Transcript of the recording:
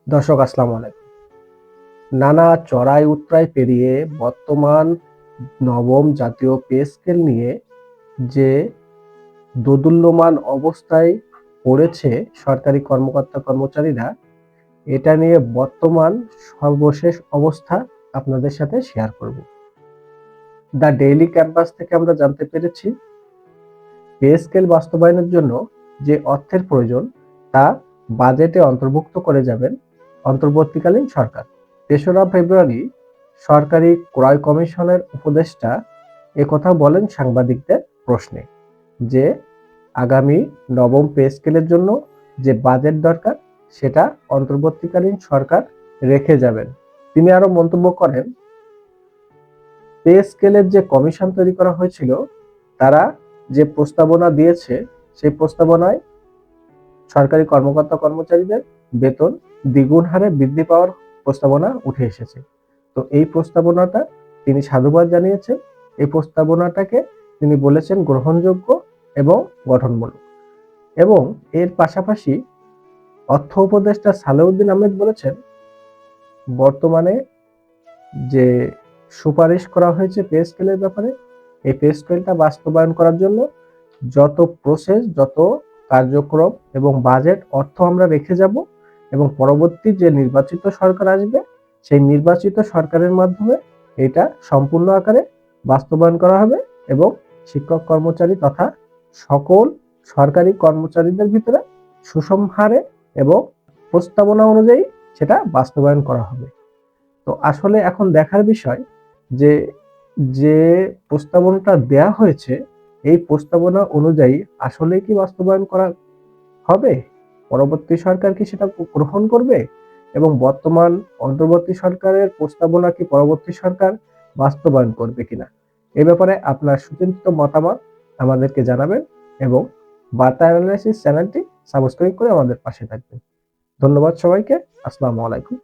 দর্শক আসসালামু আলাইকুম। নানা চড়াই উতরাই পেরিয়ে বর্তমান নবম জাতীয় পে স্কেল নিয়ে যে দোদুল্যমান অবস্থায় পড়েছে সরকারি কর্মকর্তা কর্মচারীরা, এটা নিয়ে বর্তমান সর্বশেষ অবস্থা আপনাদের সাথে শেয়ার করব। দ্য ডেইলি ক্যাম্পাস থেকে আমরা জানতে পেরেছি, পে স্কেল বাস্তবায়নের জন্য যে অর্থের প্রয়োজন তা বাজেটে অন্তর্ভুক্ত করে যাবেন অন্তর্বর্তীকালীন সরকার। ৩রা ফেব্রুয়ারি সরকারি ক্রয় কমিশনের উপদেষ্টা একথা বলেন সাংবাদিকদের প্রশ্নে, যে আগামী নবম পে স্কেলের জন্য যে বাজেট দরকার সেটা অন্তর্বর্তীকালীন সরকার রেখে যাবেন। তিনি আরো মন্তব্য করেন, পে স্কেলের যে কমিশন তৈরি করা হয়েছিল তারা যে প্রস্তাবনা দিয়েছে সেই প্রস্তাবনায় সরকারি কর্মকর্তা কর্মচারীদের বেতন দ্বিগুণ হারে বৃদ্ধি পাওয়ার প্রস্তাবনা উঠে এসেছে। তো এই প্রস্তাবনাটা তিনি সাধুবাদ জানিয়েছেন। এই প্রস্তাবনাটাকে তিনি বলেছেন গ্রহণযোগ্য এবং গঠনমূলক। এবং এর পাশাপাশি অর্থ উপদেষ্টা সালেউদ্দিন আহমেদ বলেছেন, বর্তমানে যে সুপারিশ করা হয়েছে পে স্কেলের ব্যাপারে, এই পে স্কেলটা বাস্তবায়ন করার জন্য যত প্রসেস, যত কার্যক্রম এবং বাজেট অর্থ আমরা রেখে যাব এবং পরবর্তী যে নির্বাচিত সরকার আসবে সেই নির্বাচিত সরকারের মাধ্যমে এটা সম্পূর্ণ আকারে বাস্তবায়ন করা হবে এবং শিক্ষক কর্মচারী তথা সকল সরকারি কর্মচারীদের ভিতরে সুষম হারে এবং প্রস্তাবনা অনুযায়ী সেটা বাস্তবায়ন করা হবে। তো আসলে এখন দেখার বিষয় যে যে প্রস্তাবনাটা দেয়া হয়েছে এই প্রস্তাবনা অনুযায়ী আসলে কি বাস্তবায়ন করা হবে, পরবর্তী সরকার কি সেটা গ্রহণ করবে এবং বর্তমান অন্তর্বর্তী সরকারের প্রস্তাবনা কি পরবর্তী সরকার বাস্তবায়ন করবে কিনা, এ ব্যাপারে আপনার সুচিন্তিত মতামত আমাদেরকে জানাবেন এবং বার্তা অ্যানালাইসিস চ্যানেলটি সাবস্ক্রাইব করে আমাদের পাশে থাকবেন। ধন্যবাদ সবাইকে। আসসালামু আলাইকুম।